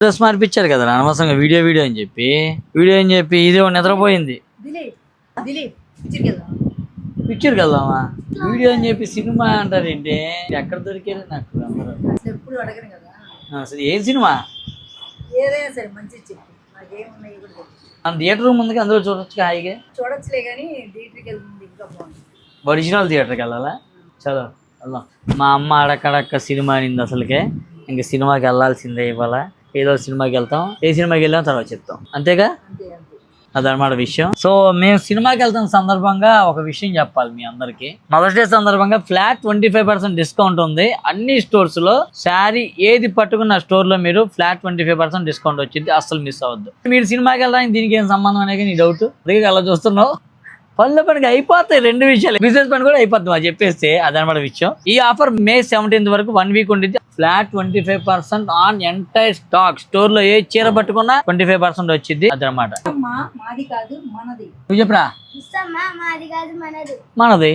Dress మార్పిచ్చారు కదా అనవసరంగా video అని చెప్పి ఇది నిద్రపోయింది. పిక్చర్కి వెళ్దామా వీడియో అని చెప్పి సినిమా అంటారు ఏంటి? ఎక్కడ దొరికేది నాకు అందరూ. అసలు ఏం సినిమా? థియేటర్ రూమ్ ఉంది, అందులో చూడొచ్చు హాయిగా. చూడొచ్చులే కానీ థియేటర్కి వెళ్తుంది ఇంకా బాగుంది. ఒరిజినల్ థియేటర్కి వెళ్ళాలా? చలో వెళ్దాం. మా అమ్మ అడక్కడక్క సినిమా అనింది అసలుకే. ఇంక సినిమాకి వెళ్ళాల్సిందే ఇవాళ. ఏదో సినిమాకి వెళ్తాం, ఏ సినిమాకి వెళ్ళాం తర్వాత చెప్తాం, అంతేగా? అదనమాట విషయం. సో మేము సినిమాకి వెళ్తున్న సందర్భంగా ఒక విషయం చెప్పాలి మీ అందరికి. మదర్స్ డే సందర్భంగా ఫ్లాట్ 25% డిస్కౌంట్ ఉంది అన్ని స్టోర్స్ లో. శారీ ఏది పట్టుకున్న స్టోర్ లో మీరు ఫ్లాట్ 25% డిస్కౌంట్ వచ్చింది, అస్సలు మిస్ అవ్వద్దు. మీరు సినిమాకి వెళ్ళడానికి దీనికి ఏం సంబంధం అనేది నీ డౌట్. అందుకే అలా చూస్తున్నావు. పనుల పనికి అయిపోతాయి రెండు విషయాలు, బిజినెస్ పని కూడా అయిపోతుంది అని చెప్పేస్తే అదనమాట విషయం. ఈ ఆఫర్ May 17th వరకు 1 week ఉండిద్ది. Flat 25% on entire stock. Store లో ఏ చీర పట్టుకున్నా 25% వచ్చింది అదనమాట. మాది కాదు మనది. నువ్వు చెప్పరా? మాది కాదు మనది. మనది